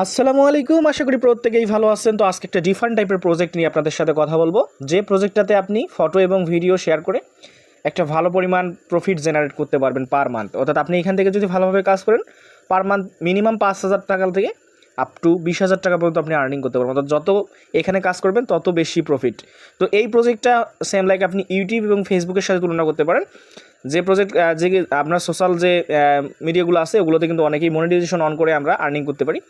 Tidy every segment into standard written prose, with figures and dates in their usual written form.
আসসালামু আলাইকুম, আশা করি প্রত্যেকেই ভালো আছেন। তো আজকে একটা ডিফারেন্ট টাইপের প্রজেক্ট নিয়ে আপনাদের সাথে কথা বলবো, যে প্রজেক্টটাতে আপনি ফটো এবং ভিডিও শেয়ার করে একটা ভালো পরিমাণ প্রফিট জেনারেট করতে পারবেন পার মান্থ। অর্থাৎ আপনি এখান থেকে যদি ভালোভাবে কাজ করেন, পার মান্থ মিনিমাম 5,000 টাকা থেকে আপ টু 20,000 টাকা পর্যন্ত আপনি আর্নিং করতে পারবেন। অর্থাৎ যত এখানে কাজ করবেন তত বেশি প্রফিট। তো এই প্রজেক্টটা সেম লাইক আপনি ইউটিউব এবং ফেসবুকের সাথে তুলনা করতে পারেন। যে প্রজেক্ট যে আপনার সোশ্যাল যে মিডিয়াগুলো আছে ওগুলোতে কিন্তু অনেকেই মনিটাইজেশন অন করে আমরা আর্নিং করতে পারি।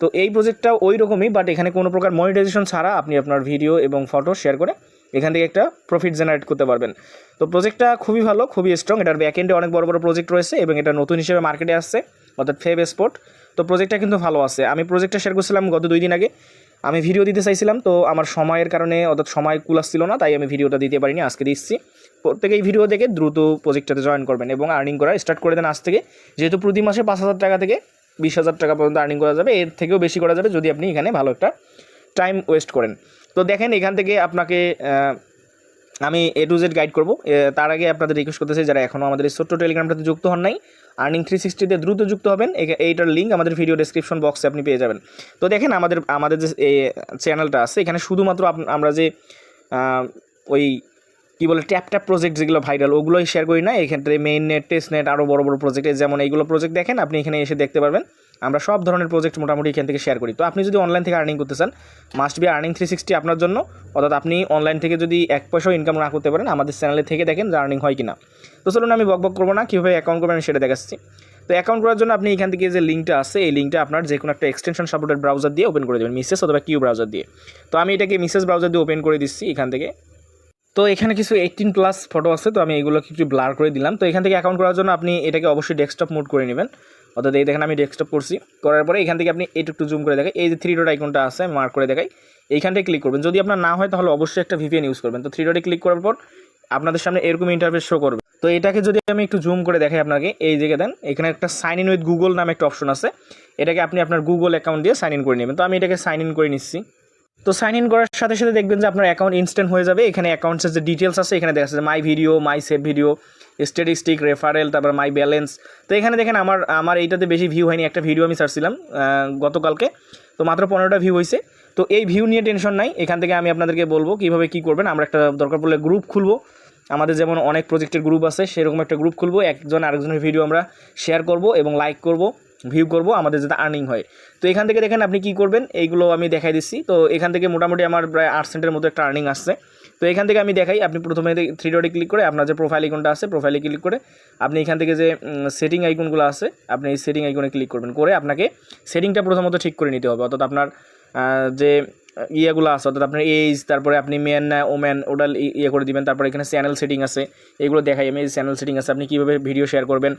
তো এই প্রজেক্টটা ওই রকমই, বাট এখানে কোনো প্রকার মনিটাইজেশন ছাড়া আপনি আপনার ভিডিও এবং ফটো শেয়ার করে এখান থেকে একটা প্রফিট জেনারেট করতে পারবেন। তো প্রজেক্টটা খুবই ভালো, খুবই স্ট্রং। এটার ব্যাকএন্ডে অনেক বড় বড় প্রজেক্ট রয়েছে এবং এটা নতুন হিসেবে মার্কেটে আসছে, অর্থাৎ ফেব স্পট। তো প্রজেক্টটা কিন্তু ভালো আছে। আমি প্রজেক্টটা শেয়ার করছিলাম গত 2 দিন আগে। আমি ভিডিও দিতে চাইছিলাম, তো আমার সময়ের কারণে অর্থাৎ সময় কুলাচ্ছিল না, তাই আমি ভিডিওটা দিতে পারিনি। আজকে দিচ্ছি। প্রত্যেকে এই ভিডিও দেখে দ্রুত প্রজেক্টটাতে জয়েন করবেন এবং আর্নিং করা স্টার্ট করে দেন আজ থেকে। যেহেতু প্রতি মাসে 5,000 টাকা থেকে 20,000 টাকা পর্যন্ত আর্নিং করা যাবে, এর থেকেও বেশি করা যাবে যদি আপনি এখানে ভালো একটা টাইম ওয়েস্ট করেন। তো দেখেন, এখান থেকে আপনাকে আমি A to Z গাইড করবো। তার আগে আপনাদের রিকোয়েস্ট করতেছি, যারা এখনও আমাদের এই ছোট্ট টেলিগ্রামটাতে যুক্ত হন নাই, আর্নিং 360-তে দ্রুত যুক্ত হবেন। এইটার লিঙ্ক আমাদের ভিডিও ডেসক্রিপশন বক্সে আপনি পেয়ে যাবেন। তো দেখেন, আমাদের যে চ্যানেলটা আছে, এখানে শুধুমাত্র আমরা যে ওই কী বলে ট্যাপ প্রজেক্ট যেগুলো ভাইরাল ওগুলোই শেয়ার করি না। এক্ষেত্রে মেইন নেট, টেস্ট নেট, আরও বড় বড় প্রজেক্ট, যেমন এইগুলো প্রজেক্ট দেখেন, আপনি এখানে এসে দেখতে পারবেন। আমরা সব ধরনের প্রজেক্ট মোটামুটি এখান থেকে শেয়ার করি। তো আপনি যদি অনলাইন থেকে আর্নিং করতে চান, মাস্ট বি আর্নিং 360 আপনার জন্য। অর্থাৎ আপনি অনলাইন থেকে যদি 1 পয়সাও ইনকাম না করতে পারেন, আমাদের চ্যানেলে থেকে দেখেন যে আর্নিং হয় কিনা। তো চলুন, আমি বকবক করবো না, কীভাবে অ্যাকাউন্ট করবেন আমি সেটা দেখাচ্ছি। তো অ্যাকাউন্ট করার জন্য আপনি এখান থেকে যে লিঙ্কটা আছে, এই লিঙ্কটা আপনার যে কোনো একটা এক্সটেনশন সাপোর্টেড ব্রাউজার দিয়ে ওপেন করে দেবেন, মিসেস অথবা কিউ ব্রাউজার দিয়ে। তো আমি এটাকে মিসেস ব্রাউজার দিয়ে ওপেন করে দিচ্ছি এখান থেকে। তো এখানে কিছু 18+ ফটো আছে, তো আমি এগুলো কিছু ব্লার করে দিলাম। তো এখান থেকে অ্যাকাউন্ট করার জন্য আপনি এটাকে অবশ্যই ডেস্কটপ মোড করে নেবেন। অর্থাৎ এই দেখেন, আমি ডেস্কটপ করছি। করার পরে এখান থেকে আপনি একটু জুম করে দেখাই, এই যে 3 ডট আইকনটা আছে আমি মার্ক করে দেখাই, এইখানটায় ক্লিক করবেন। যদি আপনার না হয় তাহলে অবশ্যই একটা VPN ইউজ করবেন। তো 3 ডটে ক্লিক করার পর আপনাদের সামনে এরকম ইন্টারফেস শো করবে। তো এটাকে যদি আমি একটু জুম করে দেখাই আপনাকে, এই জায়গায় দেন, এখানে একটা সাইন ইন উইথ গুগল নামে একটা অপশন আছে। এটাকে আপনি আপনার গুগল অ্যাকাউন্ট দিয়ে সাইন ইন করে নেবেন। তো আমি এটাকে সাইন ইন করে নিচ্ছি। তো সাইন ইন করার সাথে সাথে দেখবেন যে আপনার অ্যাকাউন্ট ইনস্ট্যান্ট হয়ে যাবে। এখানে অ্যাকাউন্টসের যে ডিটেলস আছে এখানে দেখা যাচ্ছে my video, my save video, statistic, referral, তারপর মাই ব্যালেন্স। তো এখানে দেখেন আমার এইটাতে বেশি ভিউ হয়নি। একটা ভিডিও আমি ছাড়ছিলাম গতকালকে, তো মাত্র 15টা ভিউ হয়েছে। তো এই ভিউ নিয়ে টেনশন নাই, এখান থেকে আমি আপনাদেরকে বলবো কীভাবে কী করবেন। আমরা একটা দরকার পড়লে গ্রুপ খুলবো, আমাদের যেমন অনেক প্রজেক্টের গ্রুপ আছে সেরকম একটা গ্রুপ খুলবো। একজন আরেকজনের ভিডিও আমরা শেয়ার করব এবং লাইক করব, ভিউ করব, আমাদের যাতে আর্নিং হয়। তো এখান থেকে দেখেন আপনি কী করবেন, এইগুলো আমি দেখাই দিচ্ছি। তো এখান থেকে মোটামুটি আমার প্রায় 8 সেন্টের মতো একটা আর্নিং আসছে। তো এখান থেকে আমি দেখাই, আপনি প্রথমে 3 ডটে ক্লিক করে আপনার যে প্রোফাইল আইকনটা আছে, প্রোফাইলে ক্লিক করে আপনি এখান থেকে যে সেটিং আইকনগুলো আছে, আপনি এই সেটিং আইকনে ক্লিক করবেন। করে আপনাকে সেটিংটা প্রথমত ঠিক করে নিতে হবে। অর্থাৎ আপনার যে ইয়েগুলো আছে, অর্থাৎ আপনার এজ, তারপরে আপনি মেন না ওমেন, ওটা ইয়ে করে দিবেন। তারপরে এখানে চ্যানেল সেটিং আছে, এগুলো দেখাই আমি। চ্যানেল সেটিং আছে, আপনি কীভাবে ভিডিও শেয়ার করবেন,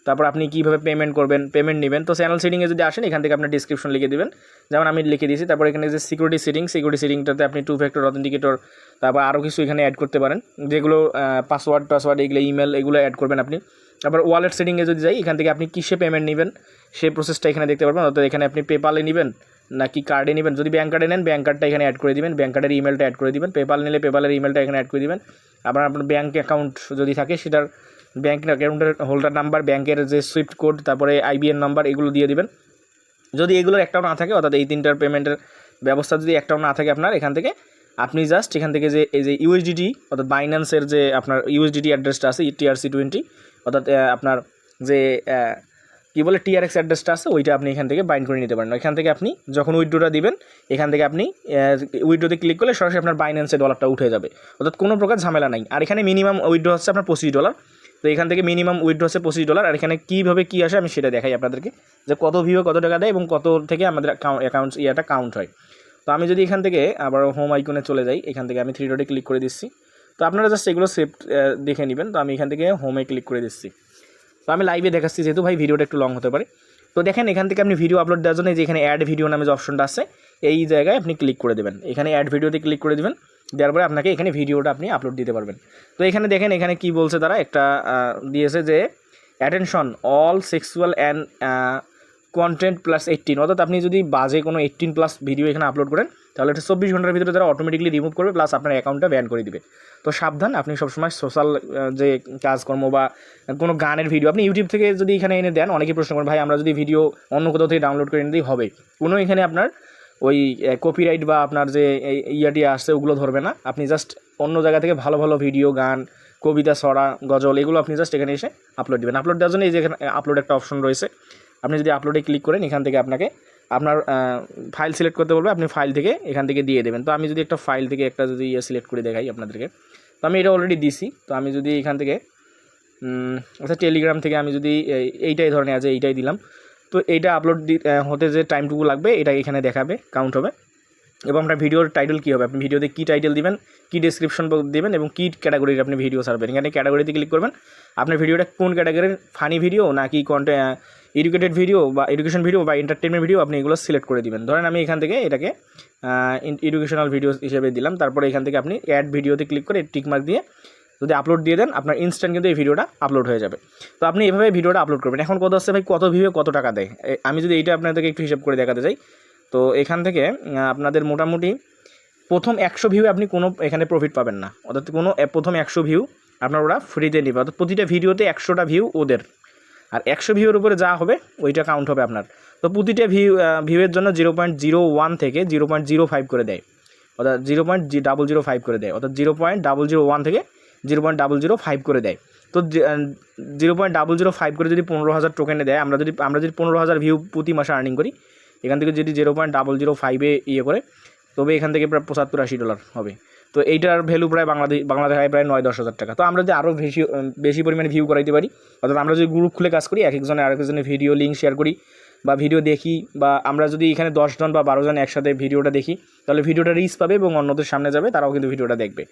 তারপর আপনি কীভাবে পেমেন্ট করবেন, পেমেন্ট নেবেন। তো চ্যানেল সেটিংয়ে যদি আসেন, এখান থেকে আপনার ডিসক্রিপশন লিখে দেবেন, যেমন আমি লিখে দিয়েছি। তারপর এখানে যে সিকিউরিটি সেটিংটাতে আপনি 2 ফ্যাক্টর অথেন্টিকেটর, তারপর আরও কিছু এখানে অ্যাড করতে পারেন, যেগুলো পাসওয়ার্ড এগুলো, ইমেল, এগুলো অ্যাড করবেন আপনি। তারপর ওয়ালেট সেটিংয়ে যদি যাই, এখান থেকে আপনি কিসে পেমেন্ট নেবেন সেই প্রসেসটা এখানে দেখতে পারবেন। অর্থাৎ এখানে আপনি পেপালে নেবেন নাকি কার্ডে নেবেন। যদি ব্যাঙ্ক কার্ডে নেন, ব্যাঙ্ক কার্ডটা এখানে অ্যাড করে দিবেন, ব্যাঙ্ক কার্ডের ইমেলটা অ্যাড করে দিবেন। পেপাল নিলে পেপালের ইমেলটা এখানে অ্যাড করে দিবেন। আপনার ব্যাঙ্ক অ্যাকাউন্ট যদি থাকে সেটার ব্যাঙ্ক অ্যাকাউন্টের হোল্ডার নাম্বার, ব্যাঙ্কের যে সুইফট কোড, তারপরে IBN নাম্বার, এগুলো দিয়ে দিবেন। যদি এগুলোর একটাও না থাকে, অর্থাৎ এই 3টার পেমেন্টের ব্যবস্থা যদি একটাও না থাকে আপনার, এখান থেকে আপনি জাস্ট এখান থেকে যে এই যে USDT, অর্থাৎ বাইন্যান্সের যে আপনার USDT অ্যাড্রেসটা আছে, TRC20, অর্থাৎ আপনার যে কী বলে TRX অ্যাড্রেসটা আছে, ওইটা আপনি এখান থেকে বাইন্ড করে নিতে পারেন। এখান থেকে আপনি যখন উইথড্রোটা দিবেন, এখান থেকে আপনি উইথড্রোতে ক্লিক করলে সরাসরি আপনার বাইন্যান্সে ডলারটা উঠে যাবে। অর্থাৎ কোনো প্রকার ঝামেলা নাই। আর এখানে মিনিমাম উইথড্রো হচ্ছে আপনার $25। তো এখান থেকে মিনিমাম উইথড্রো হচ্ছে $25। আর এখানে কীভাবে কী আসে আমি সেটা দেখাই আপনাদেরকে, যে কত ভিউ কত টাকা দেয় এবং কত থেকে আমাদের অ্যাকাউন্টস ইয়েটা কাউন্ট হয়। তো আমি যদি এখান থেকে আবার হোম আইকনে চলে যাই, এখান থেকে আমি 3 ডটে ক্লিক করে দিচ্ছি। তো আপনারা জাস্ট এগুলো সেভ দেখে নেবেন। তো আমি এখান থেকে হোমে ক্লিক করে দিচ্ছি। তো আমি লাইভে দেখাচ্ছি, যেহেতু ভাই ভিডিওটা একটু লং হতে পারে। তো দেখেন, এখান থেকে আপনি ভিডিও আপলোড দেওয়ার জন্য যে এখানে অ্যাড ভিডিও নামে যে অপশনটা আছে, এই জায়গায় আপনি ক্লিক করে দেবেন। এখানে অ্যাড ভিডিওতে ক্লিক করে দেবেন, দেওয়ার পরে আপনাকে এখানে ভিডিওটা আপনি আপলোড দিতে পারবেন। তো এখানে দেখেন, এখানে কি বলছে, তারা একটা দিয়েছে যে attention all sexual and content +18। অর্থাৎ আপনি যদি বাজে কোনো 18+ ভিডিও এখানে আপলোড করেন, তাহলে এটা 24 ঘন্টার ভিতরে তারা অটোমেটিকলি রিমুভ করবে, প্লাস আপনার অ্যাকাউন্টটা ব্যান করে দিবে। তো সাবধান, আপনি সবসময় সোশ্যাল যে কাজকর্ম বা কোনো গানের ভিডিও আপনি ইউটিউব থেকে যদি এখানে এনে দেন, অনেকেই প্রশ্ন করেন ভাই আমরা যদি ভিডিও অন্য কোথাও থেকে ডাউনলোড করে এনে দিই হবে, কোনো এখানে আপনার ওই কপিরাইট বা আপনার যে ইয়াটি আসছে ওগুলো ধরবে না। আপনি জাস্ট অন্য জায়গা থেকে ভালো ভালো ভিডিও, গান, কবিতা, ছড়া, গজল এগুলো আপনি জাস্ট এখানে এসে আপলোড দেবেন। আপলোড দেওয়ার জন্য এই যে এখানে আপলোড একটা অপশন রয়েছে, আপনি যদি আপলোডে ক্লিক করেন এখান থেকে আপনাকে আপনার ফাইল সিলেক্ট করতে বলবে, আপনি ফাইল থেকে এখান থেকে দিয়ে দেবেন। তো আমি যদি একটা ফাইল থেকে একটা যদি সিলেক্ট করে দেখাই আপনাদেরকে, তো আমি এটা অলরেডি দিছি। তো আমি যদি এখান থেকে অর্থাৎ টেলিগ্রাম থেকে আমি যদি এইটাই ধরনের আছে এইটাই দিলাম, তো এইটা আপলোড হতে যে টাইমটুকু লাগবে এটা এখানে দেখাবে, কাউন্ট হবে। এবং আপনার ভিডিওর টাইটেল কী হবে, আপনি ভিডিওতে কী টাইটেল দিবেন, কী ডেসক্রিপশন দেবেন এবং কী ক্যাটাগরির আপনি ভিডিও ছাড়বেন। এখানে ক্যাটাগরিতে ক্লিক করবেন, আপনার ভিডিওটা কোন ক্যাটাগরির, ফানি ভিডিও নাকি এডুকেটেড ভিডিও বা এডুকেশন ভিডিও বা এন্টারটেনমেন্ট ভিডিও, আপনি এগুলো সিলেক্ট করে দিবেন। ধরেন আমি এখান থেকে এটাকে এডুকেশনাল ভিডিও হিসেবে দিলাম। তারপরে এখান থেকে আপনি অ্যাড ভিডিওতে ক্লিক করে টিকমার্ক দিয়ে যদি আপলোড দিয়ে দেন, আপনার ইনস্ট্যান্ট কিন্তু এই ভিডিওটা আপলোড হয়ে যাবে। তো আপনি এভাবে ভিডিওটা আপলোড করবেন। এখন কত আসছে ভাই, কত ভিউ কত টাকা দেয়, আমি যদি এইটা আপনাদেরকে একটু হিসাব করে দেখাতে চাই, তো এখান থেকে আপনাদের মোটামুটি প্রথম 100 ভিউ আপনি কোনো এখানে প্রফিট পাবেন না, অর্থাৎ কোনো প্রথম 100 ভিউ আপনার ওরা ফ্রিতে নেবে, অর্থাৎ প্রতিটা ভিডিওতে 100টা ভিউ ওদের, আর 100 ভিউর উপরে যা হবে ওইটা কাউন্ট হবে আপনার। তো প্রতিটা ভিউয়ের জন্য 0.01 থেকে 0.05 করে দেয়, অর্থাৎ 0.005 করে দেয়, অর্থাৎ 0.001 থেকে 0.005 করে দেয়। তো 0.005 করে যদি 15,000 টোকেনে দেয়, আমরা যদি 15,000 ভিউ প্রতি মাসে আর্নিং করি, এখান থেকে যদি 0.005-এ করে, তবে এখান থেকে প্রায় $75-80 হবে। তো এইটার ভ্যালু প্রায় বাংলাদেশে প্রায় 9-10 হাজার টাকা। তো আমরা যদি আরও বেশি পরিমাণে ভিউ করাইতে পারি, অর্থাৎ আমরা যদি গ্রুপ খুলে কাজ করি, একজনে আরেকজনের ভিডিও লিঙ্ক শেয়ার করি বা ভিডিও দেখি, বা আমরা যদি এখানে 10 জন বা 12 জন একসাথে ভিডিওটা দেখি, তাহলে ভিডিওটা রিচ পাবে এবং অন্যদের সামনে যাবে, তারাও কিন্তু ভিডিওটা দেখবে।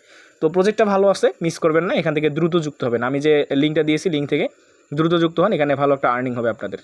তো প্রজেক্টটা ভালো আছে, মিস করবেন না, এখান থেকে দ্রুত যুক্ত হবেন। আমি যে লিঙ্কটা দিয়েছি লিঙ্ক থেকে দ্রুত যুক্ত হন, এখানে ভালো একটা আর্নিং হবে আপনাদের।